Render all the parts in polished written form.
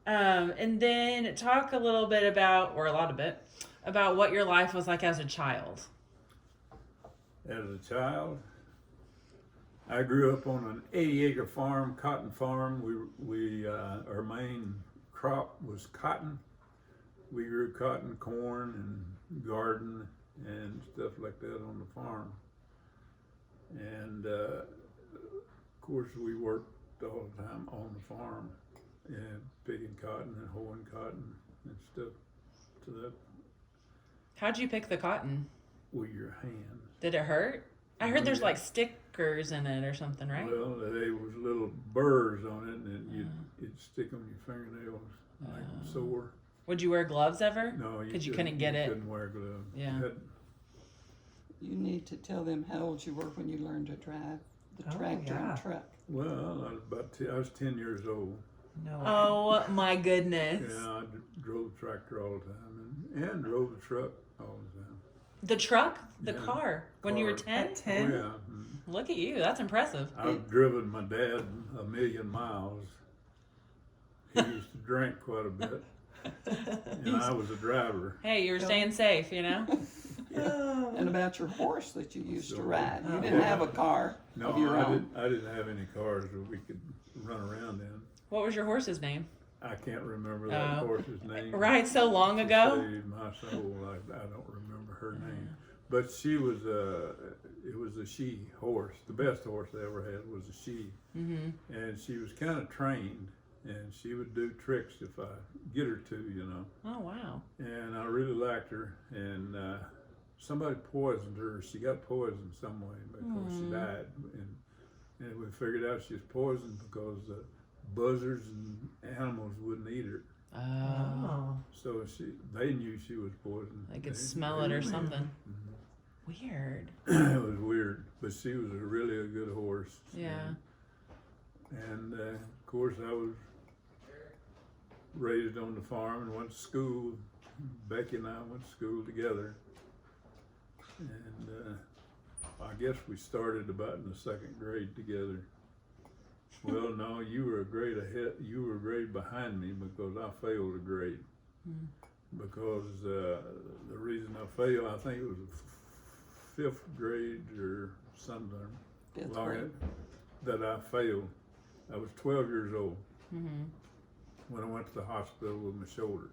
And then talk a little bit about, or a lot of it, about what your life was like as a child. As a child, I grew up on an 80-acre farm, cotton farm. Our main crop was cotton. We grew cotton, corn, and garden and stuff like that on the farm. And of course, we worked all the time on the farm and picking cotton and hoeing cotton and stuff. To that How'd you pick the cotton? with your hands. Did it hurt? I heard there's Yeah. like stickers in it or something, right? Well, there was little burrs on it, and you'd stick on your fingernails, make them sore. Would you wear gloves ever? No, Because you couldn't get it. Couldn't wear gloves. Yeah. You need to tell them how old you were when you learned to drive the tractor and truck. Well, I was 10 years old. No. Oh my goodness. Yeah, I drove the tractor all the time, and drove the truck all the time. The truck? The Yeah. car? When you were Car. 10? At 10? Oh, yeah. Look at you. That's impressive. I've driven my dad 1,000,000 miles. He used to drink quite a bit, and I was a driver. Hey, you were staying safe, you know? And about your horse that you used to So- ride. You didn't have a car No, of your own. I didn't have any cars that we could run around in. What was your horse's name? I can't remember that Oh. horse's name. Right, so long To ago? save my soul, I don't remember her name. But she was it was a she horse. The best horse I ever had was a she. Mm-hmm. And she was kind of trained, and she would do tricks if I get her to, you know. Oh, wow. And I really liked her, and somebody poisoned her. She got poisoned some way because she died. And we figured out she was poisoned because buzzards and animals wouldn't eat her. Oh. Oh. So they knew she was poisoned. They could smell it or knew. something. Weird. It was weird, but she was really a good horse. Yeah. And of course, I was raised on the farm and went to school. Becky and I went to school together. And I guess we started about in the second grade together. Well, no, you were a grade ahead. You were a grade behind me because I failed a grade. Because the reason I failed, I think it was fifth grade or something. Fifth long grade. That I failed. I was 12 years old Mm-hmm. when I went to the hospital with my shoulder.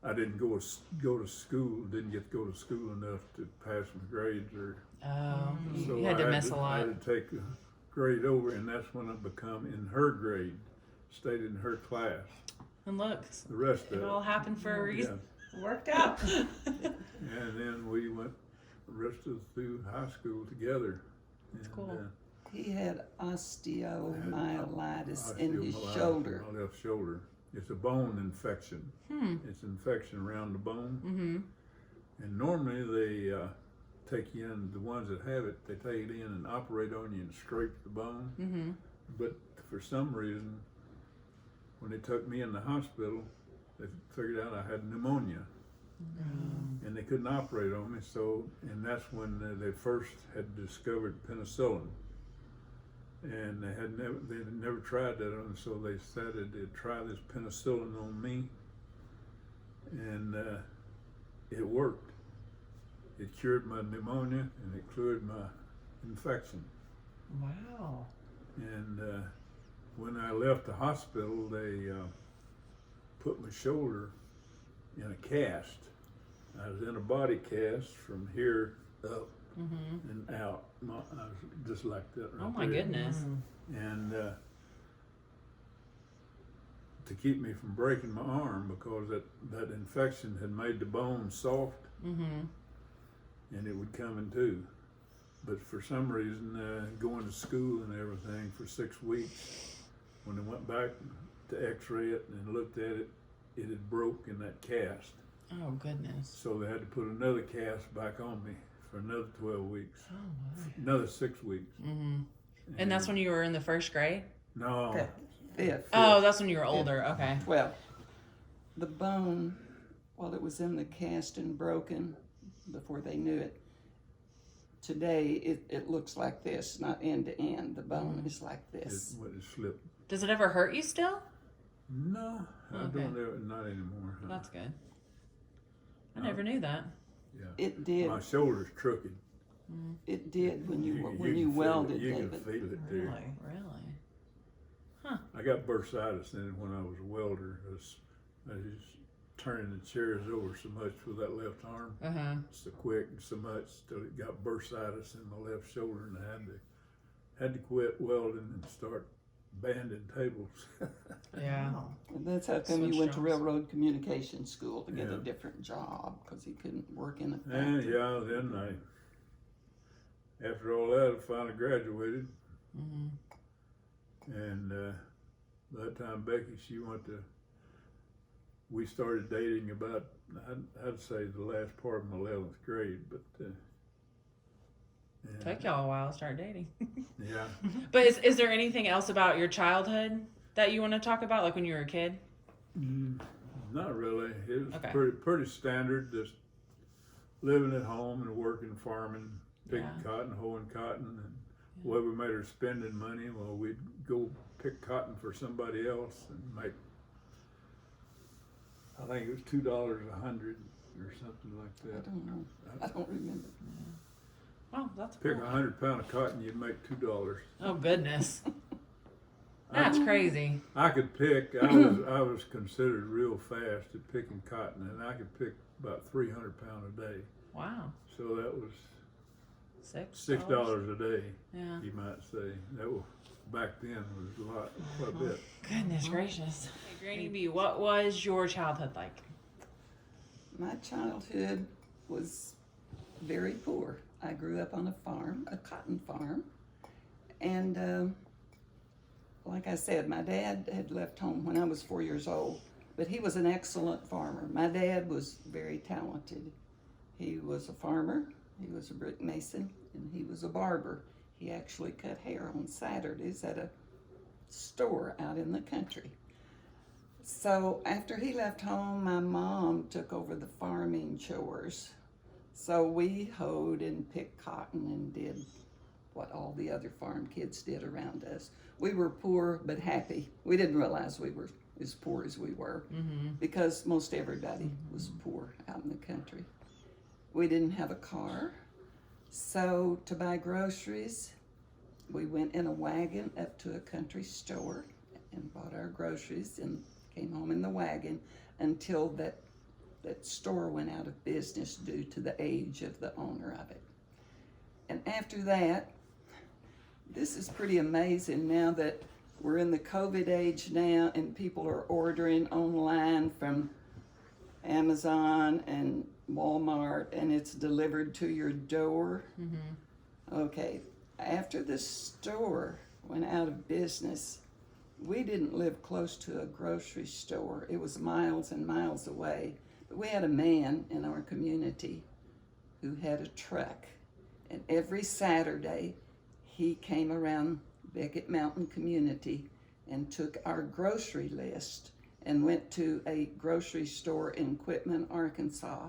I didn't go to school. Didn't get to go to school enough to pass my grades, or Oh. so You had to I miss a I lot. had to take a grade over, and that's when I become in her grade, stayed in her class. And look, The rest it all of happened for a it, reason. Worked out. And then we went the rest of through high school together. And, cool. He had osteomyelitis in his osteomyelitis shoulder. in my left shoulder. It's a bone infection. It's infection around the bone. Mm-hmm. And normally they take you in, the ones that have it, they take it in and operate on you and scrape the bone. Mm-hmm. But for some reason, when they took me in the hospital, they figured out I had pneumonia. And they couldn't operate on me, and that's when they first had discovered penicillin. And they had never tried that on, so they decided to try this penicillin on me, and it worked. It cured my pneumonia and it cleared my infection. Wow. And when I left the hospital, they put my shoulder in a cast. I was in a body cast from here up and out. I was just like that right Oh my there. goodness. And to keep me from breaking my arm, because that infection had made the bone soft Mm-hmm. and it would come in two. But for some reason, going to school and everything for 6 weeks, when I went back to x-ray it and looked at it, it had broke in that cast. Oh goodness. So they had to put another cast back on me for another 12 weeks, Oh my. another 6 weeks. Mm-hmm. And that's when you were in the first grade? No, Fifth. Fifth. Oh, that's when you were older. Okay. Well, the bone, while it was in the cast and broken before they knew it, today it looks like this, not end to end. The bone is like it this. would have slipped. Does it ever hurt you still? No, I Okay. don't do it, not anymore. That's good. I No. never knew that. Yeah. It did. My shoulder's crooked. It did when you can when you feel it. welded, You David. can feel it there. Really? Really? I got bursitis in it when I was a welder. I was turning the chairs over so much with that left arm, so quick and so much till it got bursitis in my left shoulder, and I had to quit welding and start banding tables. Yeah. Wow. And that's how come Switch you went to jobs. railroad communication school to get a Yeah. different job because he couldn't work in a And factory. yeah, then after all that, I finally graduated. And by the time Becky, we started dating about, I'd say the last part of my 11th grade, but and, Took y'all a while to start dating. yeah. But is there anything else about your childhood that you want to talk about, like when you were a kid? Not really. It was Okay. pretty standard, just living at home and working, farming, picking Yeah. cotton, hoeing cotton, and what we made her spending money, well, we'd go pick cotton for somebody else and make, I think it was $2 100 or something like I that. don't know. I don't remember. Oh, that's Pick cool. 100 pound of cotton, you'd make $2. Oh goodness, that's crazy. I could pick. I was considered real fast at picking cotton, and I could pick about 300 pound a day. Wow. So that was $6. $6 a day. Yeah. You might say that was back then was quite a bit. Goodness gracious. Hey, Granny B, what was your childhood like? My childhood was very poor. I grew up on a farm, a cotton farm, and like I said, my dad had left home when I was 4 years old, but he was an excellent farmer. My dad was very talented. He was a farmer, he was a brick mason, and he was a barber. He actually cut hair on Saturdays at a store out in the country. So after he left home, my mom took over the farming chores. So we hoed and picked cotton and did what all the other farm kids did around us. We were poor but happy. We didn't realize we were as poor as we were because most everybody was poor out in the country. We didn't have a car, so to buy groceries, we went in a wagon up to a country store and bought our groceries and came home in the wagon until that store went out of business due to the age of the owner of it. And after that, this is pretty amazing now that we're in the COVID age now and people are ordering online from Amazon and Walmart and it's delivered to your door. Okay, after the store went out of business, we didn't live close to a grocery store. It was miles and miles away. But we had a man in our community who had a truck. And every Saturday, he came around Beckett Mountain community and took our grocery list and went to a grocery store in Quitman, Arkansas,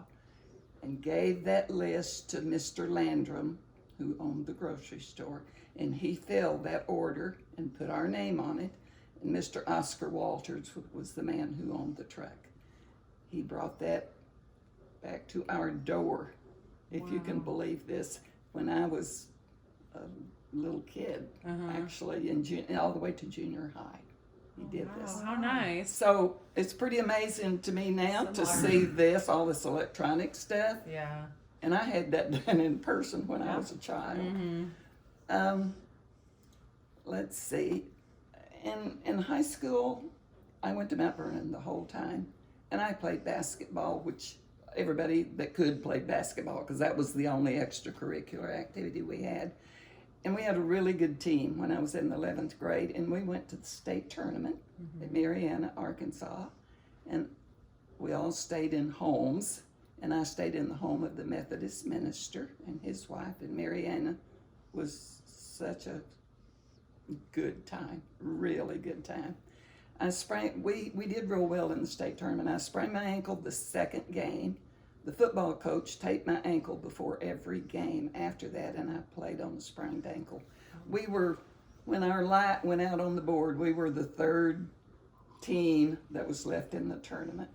and gave that list to Mr. Landrum, who owned the grocery store. And he filled that order and put our name on it. And Mr. Oscar Walters was the man who owned the truck. He brought that back to our door, if you can believe this, when I was a little kid, actually, all the way to junior high. He did this. Oh, how nice. So it's pretty amazing to me now to see this, all this electronic stuff. Yeah. And I had that done in person when I was a child. Let's see. In high school, I went to Mount Vernon the whole time, and I played basketball, which everybody that could played basketball because that was the only extracurricular activity we had. And we had a really good team when I was in the 11th grade, and we went to the state tournament at Marianna, Arkansas, and we all stayed in homes, and I stayed in the home of the Methodist minister and his wife, and Marianna was such a good time, really good time. We did real well in the state tournament. I sprained my ankle the second game. The football coach taped my ankle before every game after that, and I played on the sprained ankle. When our light went out on the board, we were the third team that was left in the tournament.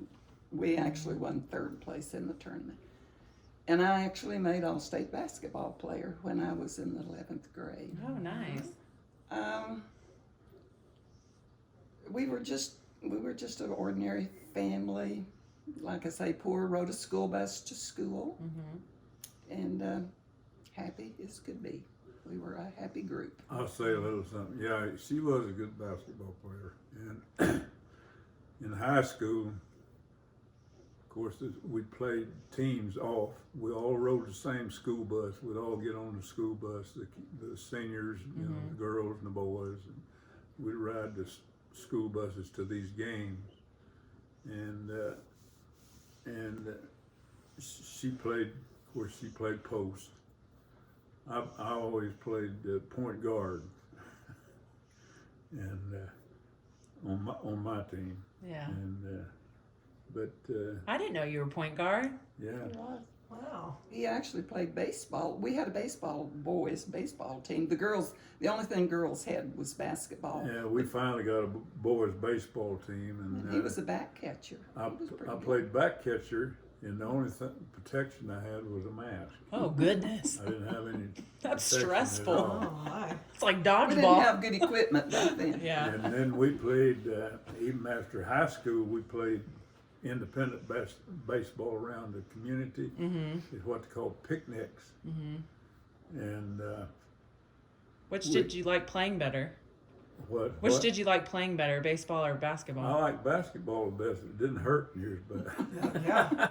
We actually won 3rd place in the tournament. And I actually made all-state basketball player when I was in the 11th grade. Oh, nice. We were just an ordinary family. Like I say, poor, rode a school bus to school, and happy as could be. We were a happy group. I'll say a little something. Yeah, she was a good basketball player. And in high school, of course, we played teams off. We all rode the same school bus. We'd all get on the school bus, the seniors, you know, the girls and the boys. And we'd ride the school buses to these games. And she played, of course, she played post. I always played point guard, and on my team. Yeah. And I didn't know you were point guard. yeah, Wow. He actually played baseball. We had a boys baseball team. The only thing girls had was basketball. yeah. We finally got a boys baseball team, And and he was a back catcher. I He was pretty good. played back catcher, and the only protection I had was a mask. Oh, goodness. I didn't have any. That's protection at stressful. all. Oh my. It's like We didn't dodgeball. have good equipment back then. Yeah. And then we played, even after high school, we played independent baseball around the community. It's what they call picnics. And Which did you like playing better? Which what? did you like playing better, baseball or I basketball? like basketball the best. It didn't hurt near as bad. Yeah.